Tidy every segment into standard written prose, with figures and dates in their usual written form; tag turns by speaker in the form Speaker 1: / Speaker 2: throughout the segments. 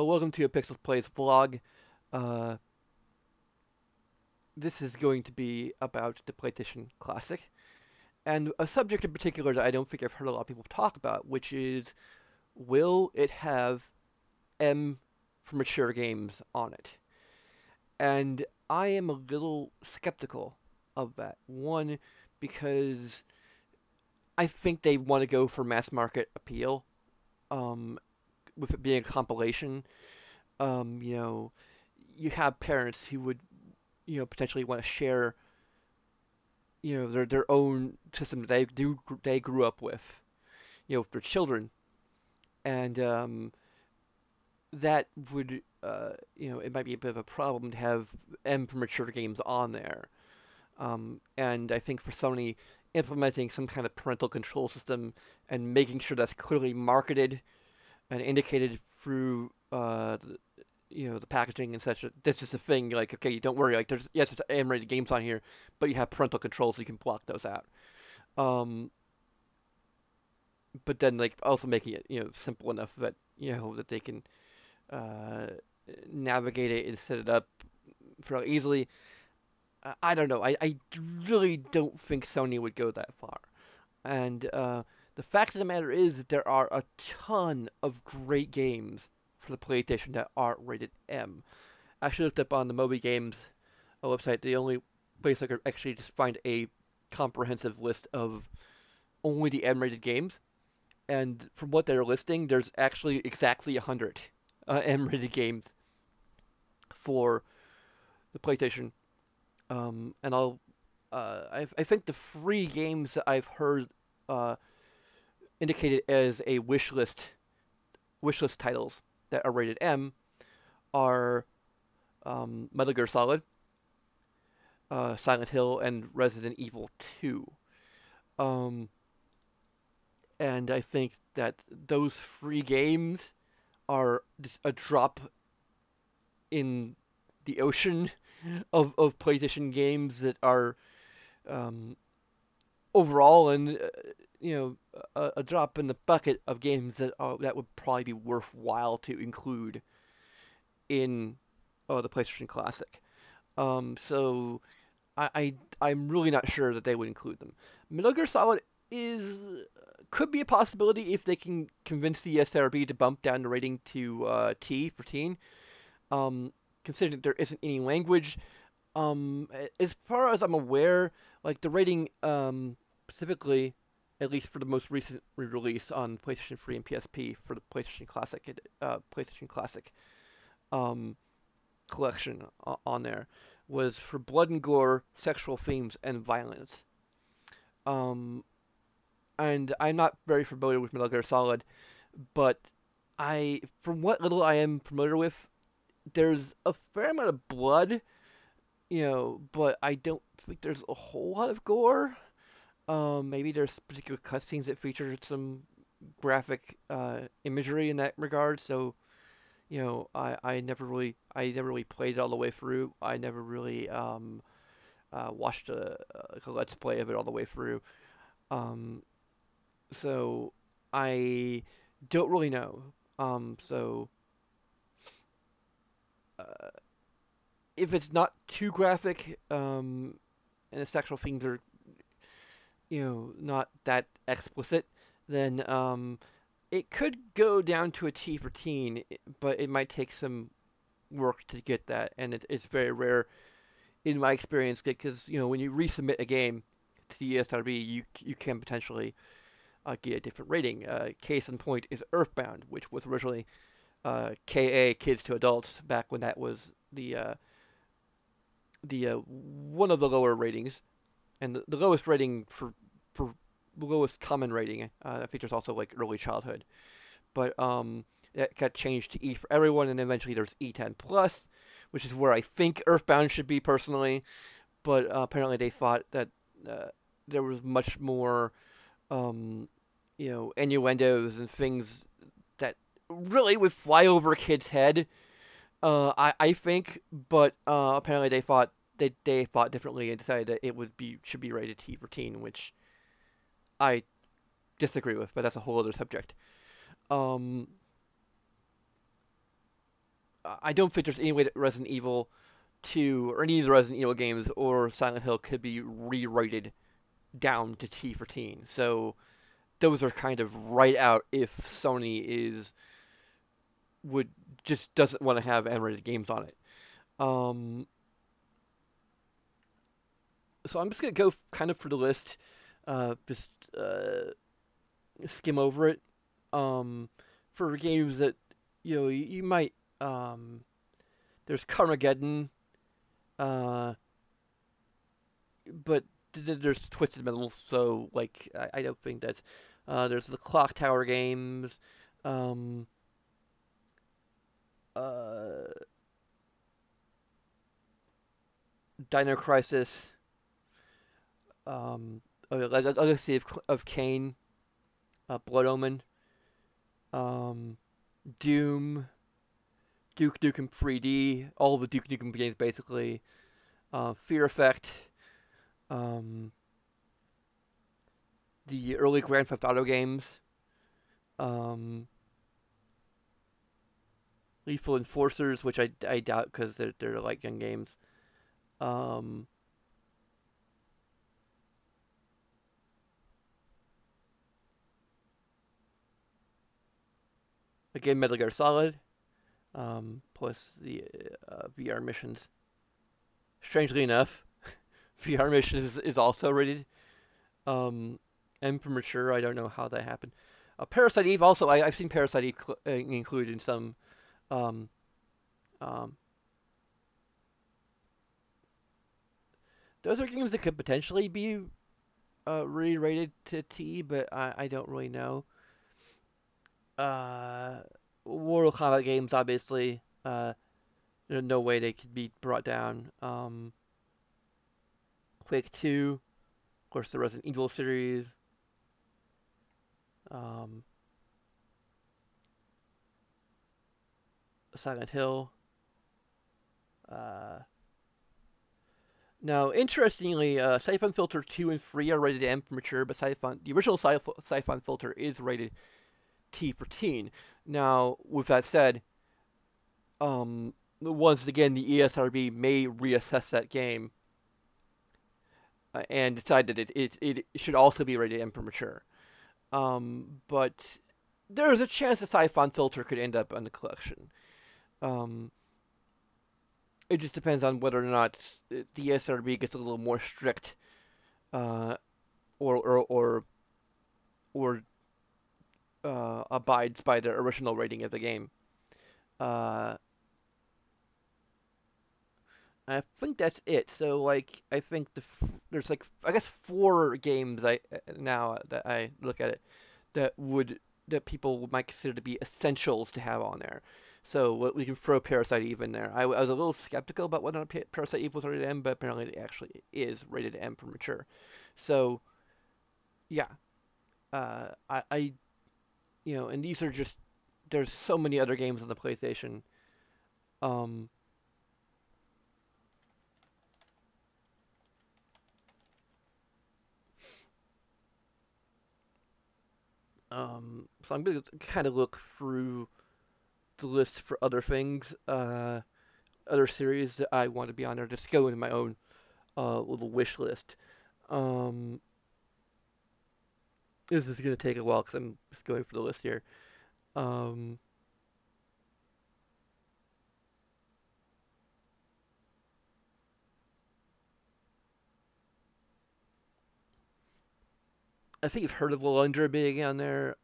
Speaker 1: Welcome to a Pixel Plays vlog. Uh, this is going to be about the PlayStation Classic, and a subject in particular that I don't think I've heard a lot of people talk about, which is, will it have M for mature games on it? And I am a little skeptical of that. One, because I think they want to go for mass market appeal, um, with it being a compilation. Um, you know, you have parents who would potentially want to share their own system that they grew up with with their children, and that would it might be a bit of a problem to have M for mature games on there. And I think for Sony, implementing some kind of parental control system and making sure that's clearly marketed and indicated through the packaging and such. That's just a thing. Like, okay, don't worry. Like, there's yes, it's M-rated games on here, but you have parental controls, so you can block those out. Um, but then, like, also making it simple enough that that they can uh, navigate it and set it up fairly easily. I don't know. I really don't think Sony would go that far. And the fact of the matter is that there are a ton of great games for the PlayStation that aren't rated M. I actually looked up on the Moby Games website. The only place I could actually just find a comprehensive list of only the M-rated games. And from what they're listing, there's actually exactly 100 M-rated games for the PlayStation. And I think the free games that I've heard indicated as a wishlist titles that are rated M are Metal Gear Solid, Silent Hill, and Resident Evil 2. Um, and I think that those free games are just a drop in the ocean of PlayStation games that are um, overall, and a drop in the bucket of games that would probably be worthwhile to include in the PlayStation Classic. So I'm really not sure that they would include them. Metal Gear Solid is could be a possibility if they can convince the SRB to bump down the rating to T for teen. Considering there isn't any language, as far as I'm aware, like the rating specifically, at least for the most recent re-release on PlayStation 3 and PSP for the PlayStation Classic um, collection on there, was for blood and gore, sexual themes, and violence. Um, and I'm not very familiar with Metal Gear Solid, but from what little I am familiar with, there's a fair amount of blood, but I don't think there's a whole lot of gore. Maybe there's particular cutscenes that feature some graphic imagery in that regard. So, I never really played it all the way through. I never really watched a let's play of it all the way through. Um, so I don't really know. So uh, if it's not too graphic, and the sexual themes are not that explicit, then it could go down to a T for teen, but it might take some work to get that, and it's very rare in my experience because when you resubmit a game to the ESRB, you can potentially get a different rating. Case in point is Earthbound, which was originally KA, Kids to Adults, back when that was the one of the lower ratings, and the lowest rating for lowest common rating features also like early childhood, but it got changed to E for everyone, and eventually there's E10 plus, which is where I think Earthbound should be personally, but apparently they thought that there was much more innuendos and things that really would fly over a kid's head. I think, but apparently they thought differently and decided that should be rated T for teen, which I disagree with, but that's a whole other subject. Um, I don't think there's any way that Resident Evil 2 or any of the Resident Evil games or Silent Hill could be re-rated down to T for teen. So those are kind of right out if Sony is would just doesn't want to have M-rated games on it. Um, so I'm just gonna go kind of for the list, just skim over it. For games that you might there's Carmageddon, uh, but there's Twisted Metal, so like I don't think that's there's the Clock Tower games, um, uh, Dino Crisis, Legacy of Kain, Blood Omen, um, Doom, Duke Nukem 3D, all the Duke Nukem games basically, Fear Effect, um, the early Grand Theft Auto games, um, Lethal Enforcers, which I doubt because they're like young games. Um, again, Metal Gear Solid, plus the VR missions. Strangely enough, VR missions is also rated M for mature. I don't know how that happened. Parasite Eve also. I've seen Parasite Eve included in some um, um, those are games that could potentially be re-rated to T, but I don't really know. Uh, Mortal Kombat games, obviously, there's no way they could be brought down. Quake 2, of course, the Resident Evil series. Um, Silent Hill. Now, interestingly, Siphon Filter 2 and 3 are rated M for mature, but the original Siphon Filter is rated T for teen. Now, with that said, once again, the ESRB may reassess that game and decide that it should also be rated M for mature. But there's a chance the Siphon Filter could end up on the collection. It just depends on whether or not the ESRB gets a little more strict, or abides by the original rating of the game. I think that's it. So like, I think there's like I guess 4 games now that I look at it that people might consider to be essentials to have on there. So we can throw Parasite Eve in there. I was a little skeptical about whether or not Parasite Eve was rated M, but apparently it actually is rated M for mature. So yeah, I and these are just there's so many other games on the PlayStation. Um, so I'm gonna kind of look through the list for other things, other series that I want to be on there. Just go into my own little wish list. Um, this is gonna take a while because I'm just going for the list here. Um, I think you've heard of Walundra being on there.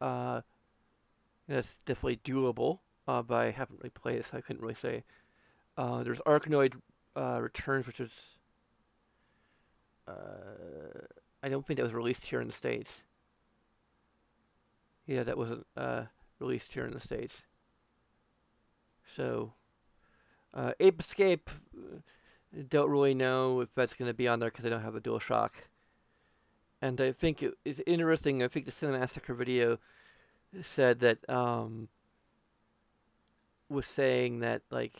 Speaker 1: That's definitely doable, but I haven't really played it, so I couldn't really say. There's Arkanoid Returns, which is I don't think that was released here in the States. Yeah, that wasn't released here in the States. So, Ape Escape, don't really know if that's going to be on there because I don't have a DualShock. And I think it's interesting. I think the Cinemassacre video said that was saying that like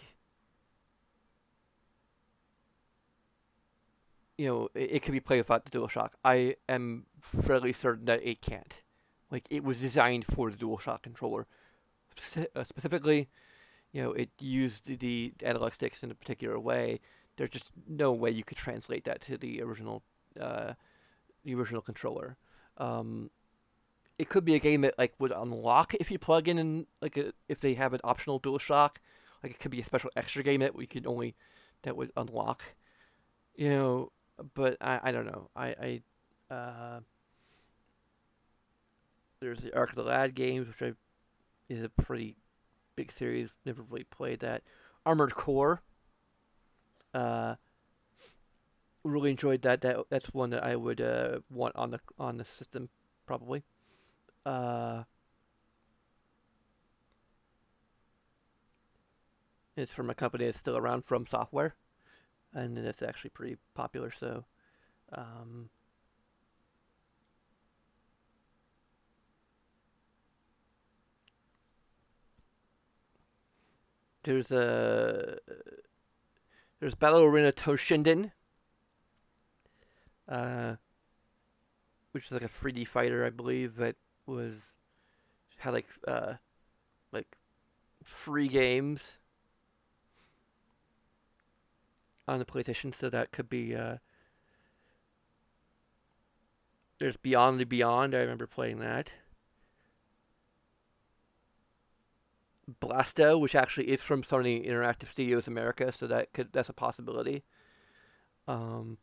Speaker 1: it could be played without the DualShock. I am fairly certain that it can't. Like it was designed for the DualShock controller specifically. it used the analog sticks in a particular way. There's just no way you could translate that to uh, the original controller. Um, it could be a game that like would unlock if you plug in like if they have an optional DualShock. Like it could be a special extra game that we could only that would unlock. You know, but I don't know. There's the Arc of the Lad games, which is a pretty big series. Never really played that. Armored Core. Uh, really enjoyed that. That's one that I would want on the system probably. Uh, it's from a company that's still around, From Software, and it's actually pretty popular. So, um, there's a there's Battle Arena Toshinden, uh, which is like a 3D fighter, I believe, that was had like free games on the PlayStation, so that could be. There's Beyond the Beyond. I remember playing that. Blasto, which actually is from Sony Interactive Studios America, so that's a possibility. Um,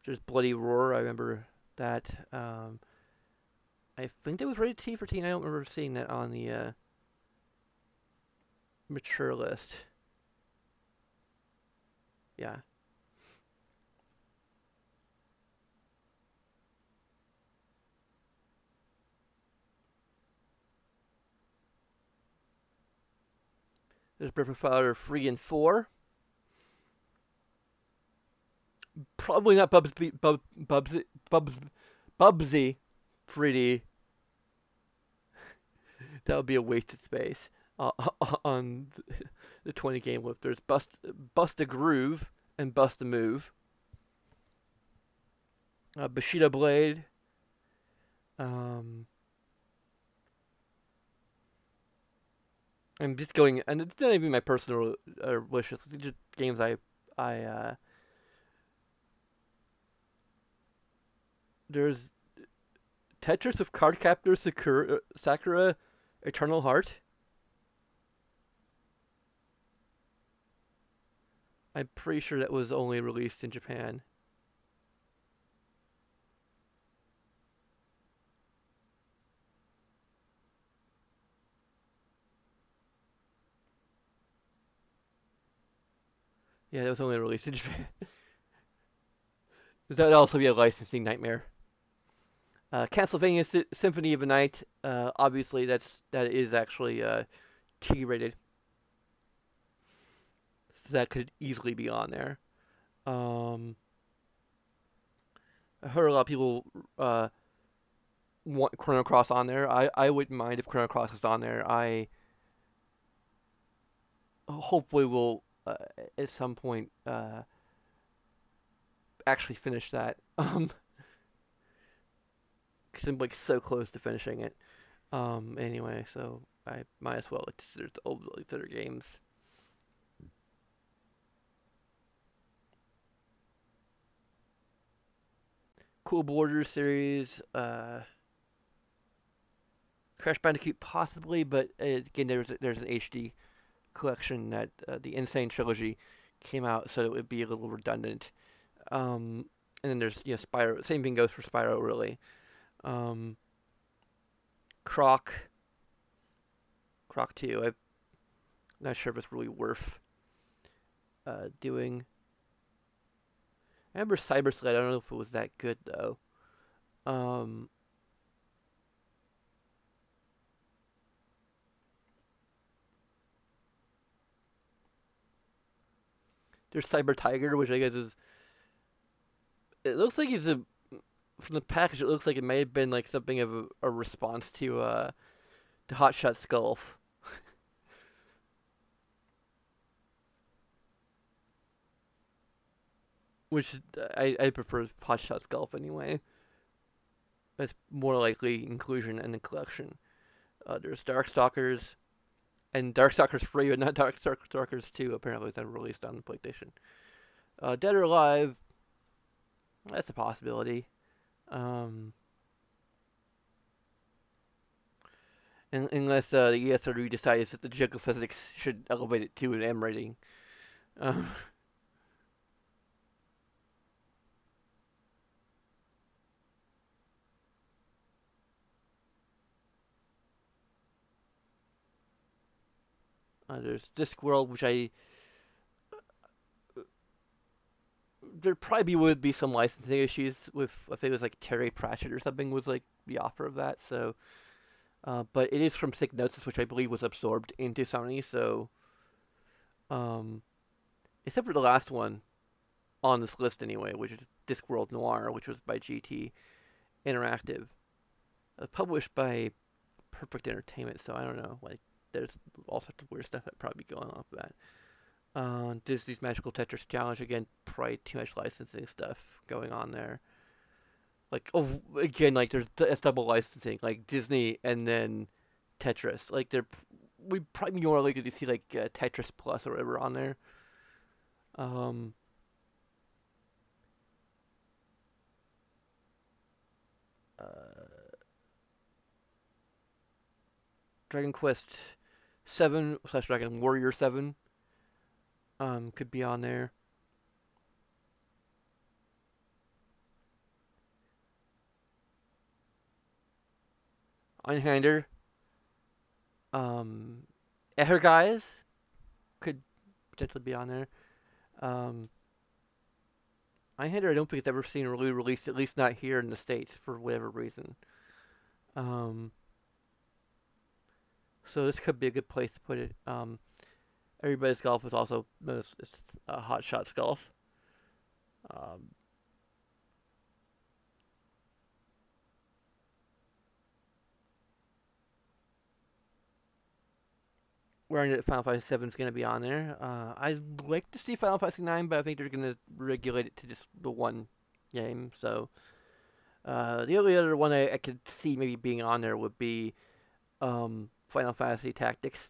Speaker 1: there's Bloody Roar. I remember that. I think that was rated T for teen. I don't remember seeing that on the mature list. Yeah. There's Breath of Fire 3 and 4. Probably not Bubsy 3D. That would be a wasted space on the 20 game list. There's Bust a Groove and Bust a Move. Bushido Blade. I'm just going, and it's not even my personal wish list. It's just games I there's Tetris of Cardcaptor Sakura Eternal Heart. I'm pretty sure that was only released in Japan. Yeah, that was only released in Japan. That'd also be a licensing nightmare. Castlevania Symphony of the Night. Obviously, that is actually T-rated, so that could easily be on there. I heard a lot of people want Chrono Cross on there. I wouldn't mind if Chrono Cross is on there. I hopefully will at some point actually finish that. Because I'm like so close to finishing it. Anyway, so I might as well. There's all these other games. Cool Borders series, Crash Bandicoot possibly, but again, there's an HD collection that the Insane Trilogy came out, so it would be a little redundant. And then there's Spyro. Same thing goes for Spyro, really. Croc 2. I'm not sure if it's really worth doing. I remember Cyber Sled. I don't know if it was that good though. There's Cyber Tiger, which I guess is. It looks like it's a. From the package, it looks like it may have been like something of a response to Hot Shot Golf. Which I prefer Hot Shots Golf anyway. That's more likely inclusion in the collection. There's Darkstalkers, And Darkstalkers 3, but not Darkstalkers 2, apparently was never released on PlayStation. Dead or Alive, that's a possibility. Um, unless the ESRB decides that the jiggle physics should elevate it to an M rating. Um, there's Discworld, which there probably would be some licensing issues with, I think it was like Terry Pratchett or something was like the author of that. So, but it is from Psygnosis, which I believe was absorbed into Sony. So, um, except for the last one on this list anyway, which is Discworld Noir, which was by GT Interactive, published by Perfect Entertainment. So I don't know, like there's all sorts of weird stuff that probably going off of that. Disney's Magical Tetris Challenge, again, probably too much licensing stuff going on there. Like, oh, again, like there's it's double licensing, like Disney and then Tetris. Like we probably more likely to see like Tetris Plus or whatever on there. Um, uh, Dragon Quest 7/Dragon Warrior 7 could be on there. Einhander, um, Ehrgeiz could potentially be on there. Um, Einhander, I don't think it's ever seen really released, at least not here in the States for whatever reason. Um, so this could be a good place to put it. Everybody's Golf is also it's Hot Shots Golf. Um, Wearing that Final Fantasy 7 is going to be on there. I'd like to see Final Fantasy 9, but I think they're going to regulate it to just the one game. So the only other one I could see maybe being on there would be Final Fantasy Tactics.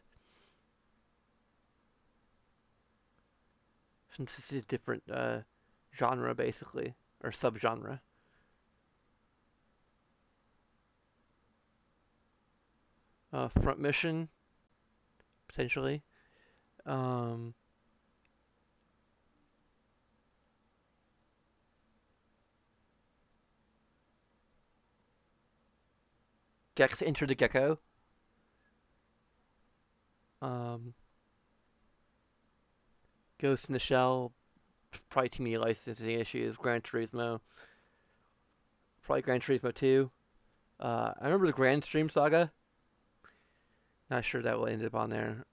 Speaker 1: Since it's a different genre, basically, or subgenre. Front Mission, potentially. Um, Gex Enter the Gecko. Um, Ghost in the Shell, probably too many licensing issues. Gran Turismo, probably Gran Turismo 2. I remember the Grand Stream Saga. Not sure that will end up on there.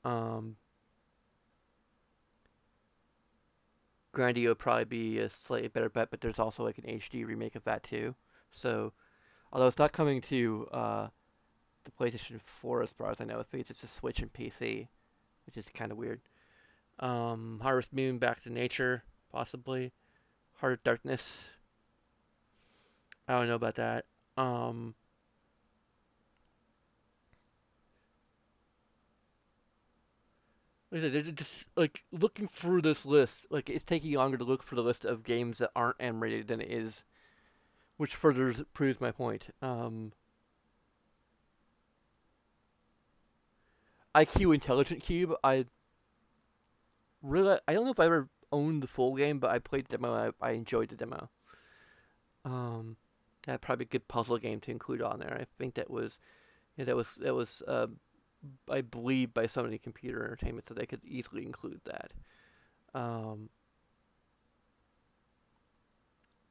Speaker 1: Grandia would probably be a slightly better bet, but there's also like an HD remake of that too. So, although it's not coming to the PlayStation 4 as far as I know, it's just a Switch and PC, which is kind of weird. Harvest Moon, Back to Nature, possibly. Heart of Darkness. I don't know about that. Like I said, they're just like looking through this list. Like it's taking longer to look for the list of games that aren't M rated than it is, which further proves my point. IQ Intelligent Cube. I don't know if I ever owned the full game, but I played the demo. I enjoyed the demo. Um, that probably a good puzzle game to include on there. I think that was yeah, that was I believe by Sony Computer Entertainment, so they could easily include that. Um,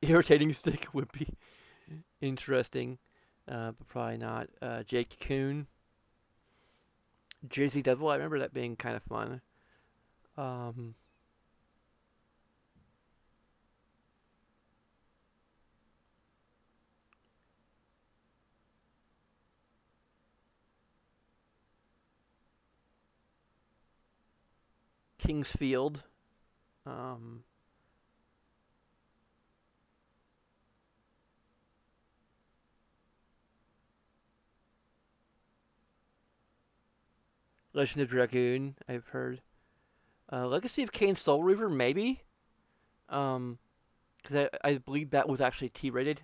Speaker 1: Irritating Stick would be interesting, but probably not. Jake Coon, JZ Devil. I remember that being kind of fun. Um, King's Field. Um, Legend of Dragoon, I've heard. Legacy of Kain Soul Reaver, maybe. Because I believe that was actually T-rated.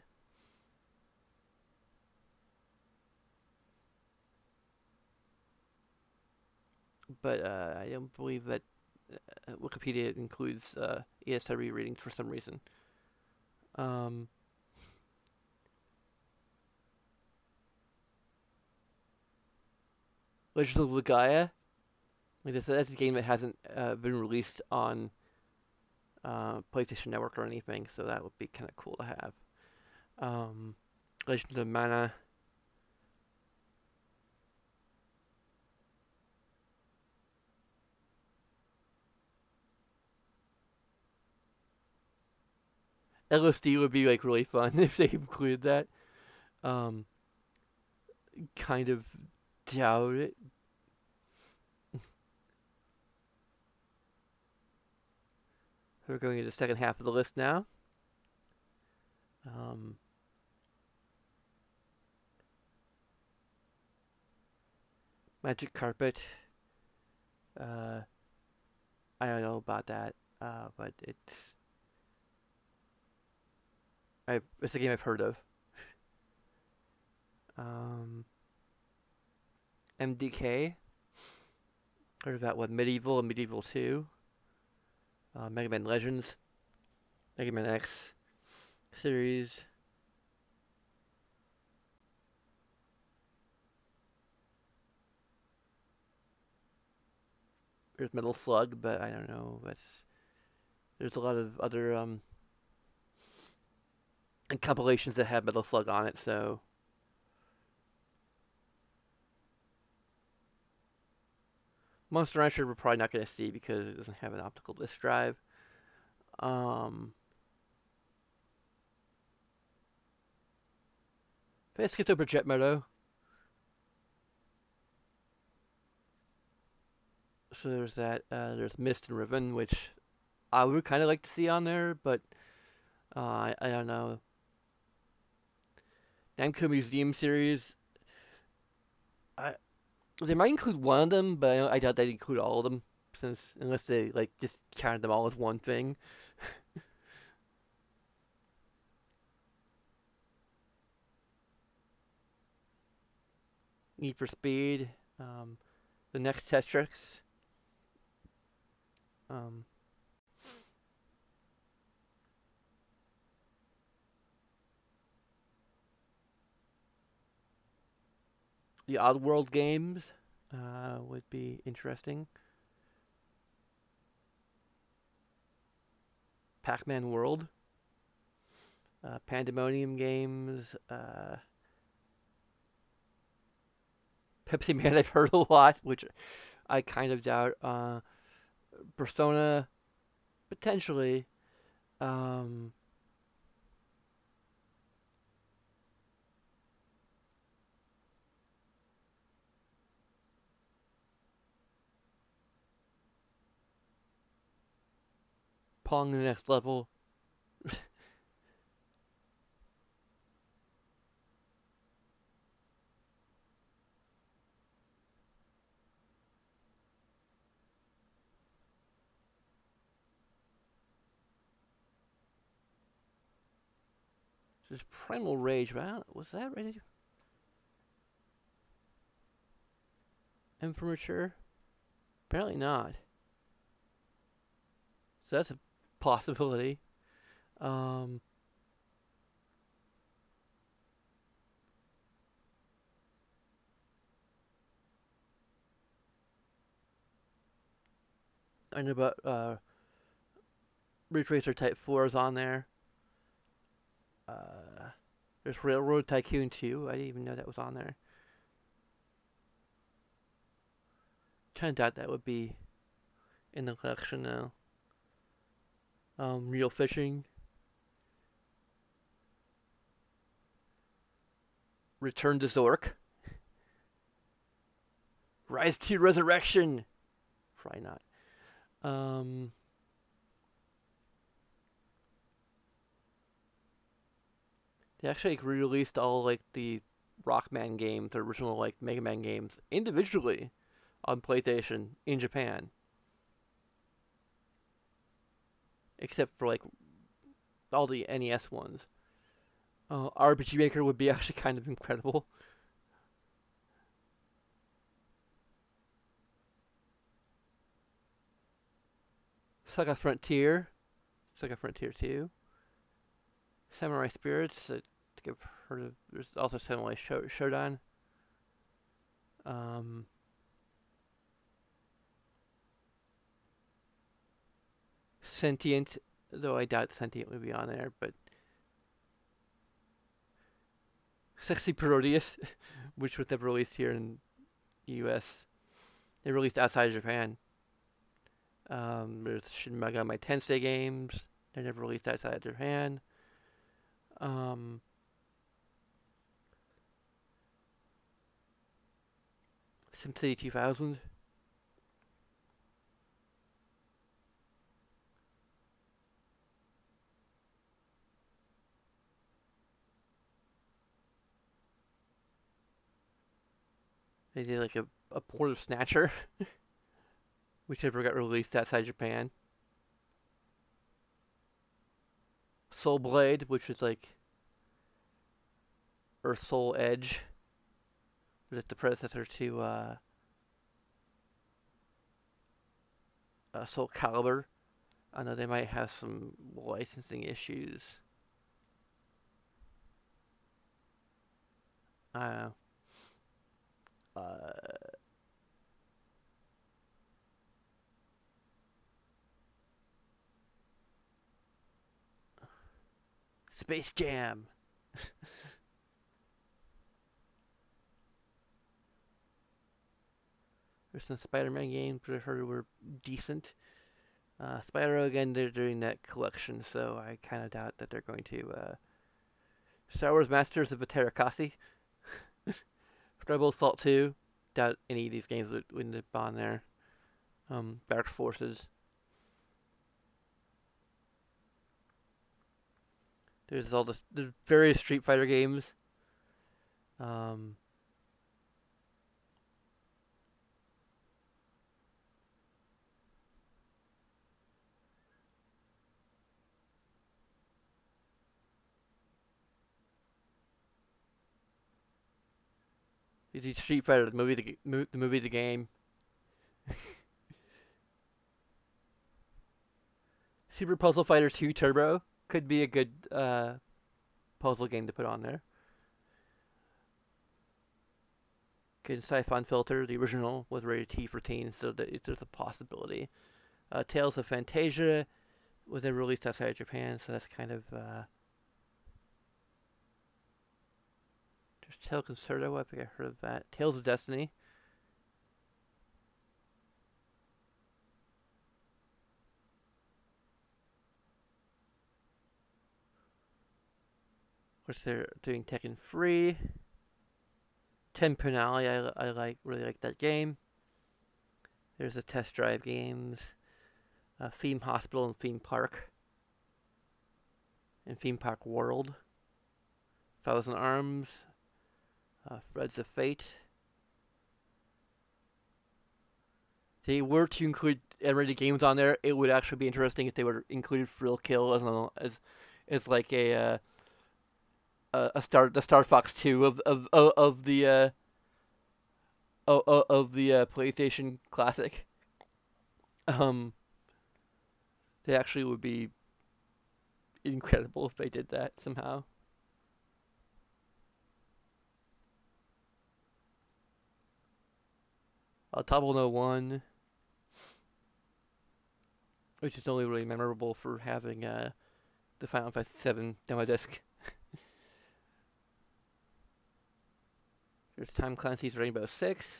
Speaker 1: But I don't believe that Wikipedia includes ESRB ratings for some reason. Um, Legend of Legaia. Like that's a game that hasn't been released on PlayStation Network or anything, so that would be kind of cool to have. Legend of Mana. LSD would be like really fun if they included that. Um, kind of doubt it. We're going into the second half of the list now. Magic Carpet. I don't know about that, but it's a game I've heard of. MDK. Heard about what Medieval and Medieval 2. Mega Man Legends. Mega Man X series. There's Metal Slug, but I don't know. There's a lot of other compilations that have Metal Slug on it, so Monster Rancher we're probably not going to see because it doesn't have an optical disc drive. If I skipped over Jet Moto. So there's that. There's Myst and Riven, which I would kind of like to see on there, but I don't know. Namco Museum series. They might include one of them, but I doubt they'd include all of them, unless they like just counted them all as one thing. Need for Speed, the next Testrix. The Oddworld games would be interesting. Pac-Man World. Pandemonium games. Pepsi Man I've heard a lot, which I kind of doubt. Persona, potentially. Pong the next level. There's Primal Rage. Wow, was that ready? And for mature? Apparently not. So that's a possibility. I know about Ridge Racer Type 4 is on there. There's Railroad Tycoon 2. I didn't even know that was on there. Kind of doubt that would be in the collection now. Real Fishing. Return to Zork. Rise to Resurrection. Probably not. They actually re-released all like the Rockman games, the original like Mega Man games, individually on PlayStation in Japan, except for like all the NES ones. RPG Maker would be actually kind of incredible. Saga Frontier, Saga Frontier 2, Samurai Spirits. I think I've heard of. There's also Samurai Shodown. Um, Sentient, though I doubt Sentient would be on there, but Sexy Parodius, which was never released here in the US. They released outside of Japan. There's Shin Megami Tensei games. They're never released outside of Japan. Um, SimCity 2000. They did like a port of Snatcher, which never got released outside Japan. Soul Blade, which is like Earth Soul Edge, was like the predecessor to Soul Calibur. I know they might have some licensing issues. I don't know. Space Jam. There's some Spider-Man games, but I heard were decent. Spyro, again, they're doing that collection, so I kind of doubt that they're going to. Star Wars Masters of the Terrakasi. Rebel Assault 2. Doubt any of these games would end up on there. Dark Forces. There's all the various Street Fighter games. The Street Fighter, the movie, the game. Super Puzzle Fighter 2 Turbo could be a good puzzle game to put on there. Good Siphon Filter, the original, was rated T for teens, so there's a possibility. Tales of Fantasia was never released outside of Japan, so that's kind of. There's Teleconcerto, I think I heard of that. Tales of Destiny. Of course, they're doing Tekken Free. Ten Penali, I really like that game. There's the Test Drive games. Theme Hospital and Theme Park. And Theme Park World. Thousand Arms. Threads of Fate. If they were to include M-rated games on there, it would actually be interesting if they would include Thrill Kill as like the Star Fox 2 of the PlayStation Classic. They actually would be incredible if they did that somehow. Tobble No 1, which is only really memorable for having the Final Fantasy VII demo disc. There's Tom Clancy's Rainbow Six.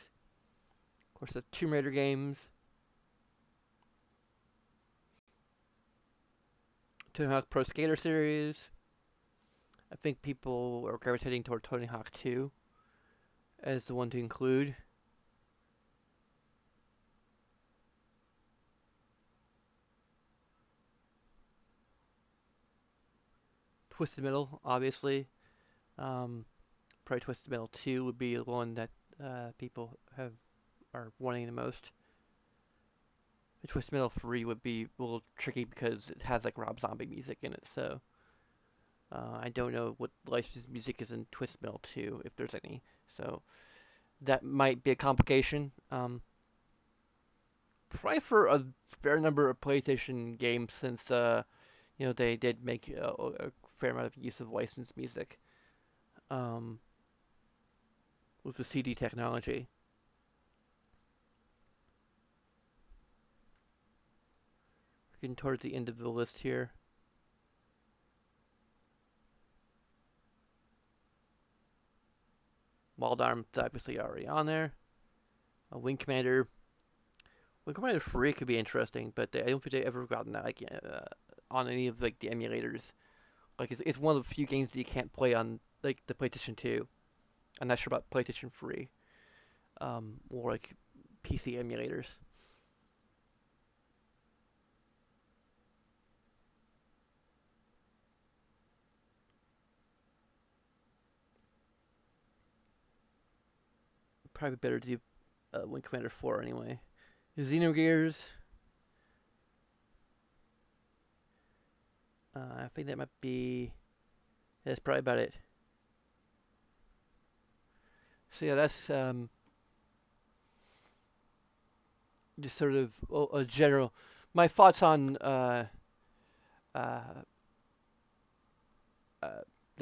Speaker 1: Of course, the Tomb Raider games. Tony Hawk Pro Skater series. I think people are gravitating toward Tony Hawk 2 as the one to include. Twisted Metal, obviously. Probably Twisted Metal 2 would be the one that people have are wanting the most. The Twisted Metal 3 would be a little tricky because it has like Rob Zombie music in it, so I don't know what licensed music is in Twisted Metal 2, if there's any. So that might be a complication. Probably for a fair number of PlayStation games, since they did make a fair amount of use of licensed music with the CD technology. Getting towards the end of the list here. Wild Arms is obviously already on there. Wing Commander. Wing Commander 3 could be interesting, but I don't think they ever gotten that on any of like the emulators. Like it's one of the few games that you can't play on like the PlayStation 2. I'm not sure about PlayStation 3 or like PC emulators. Probably better to do Wing Commander 4 anyway. Xenogears. I think that might be. That's probably about it. So yeah, that's just sort of a general. My thoughts on the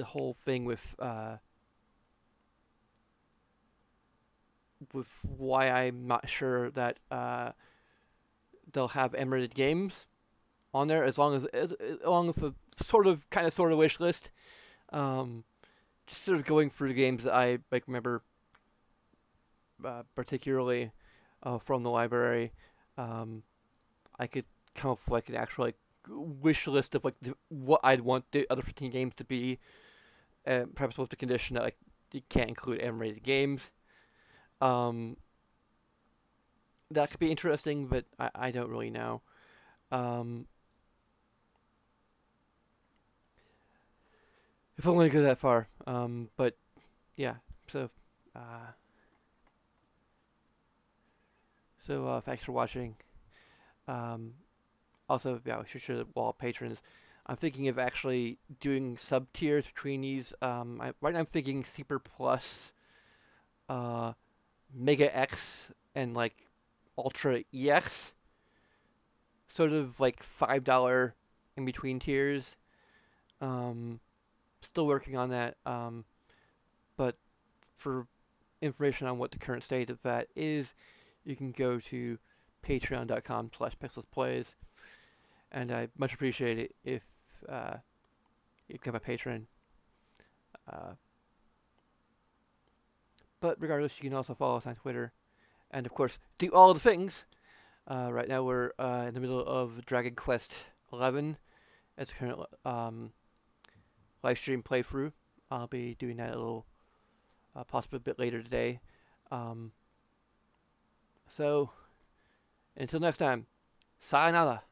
Speaker 1: whole thing with why I'm not sure that they'll have M-rated games on there, as long as along with a sort of wish list. Just sort of going through the games that I like remember particularly from the library. I could come up with like an actual like wish list of like what I'd want the other 15 games to be, perhaps with the condition that like you can't include M-rated games. That could be interesting, but I don't really know. If I want to go that far. But yeah, so thanks for watching. Also, yeah, we should share the wall patrons. I'm thinking of actually doing sub tiers between these. Right now I'm thinking Super Plus, Mega X, and like Ultra EX. Sort of like $5 in between tiers. Still working on that. But for information on what the current state of that is, you can go to patreon.com/pixelsplays. And I much appreciate it if you become a patron. But regardless, you can also follow us on Twitter. And of course, do all the things. Right now we're in the middle of Dragon Quest XI. It's a current live stream playthrough. I'll be doing that a little, possibly a bit later today. So, until next time, sayonara.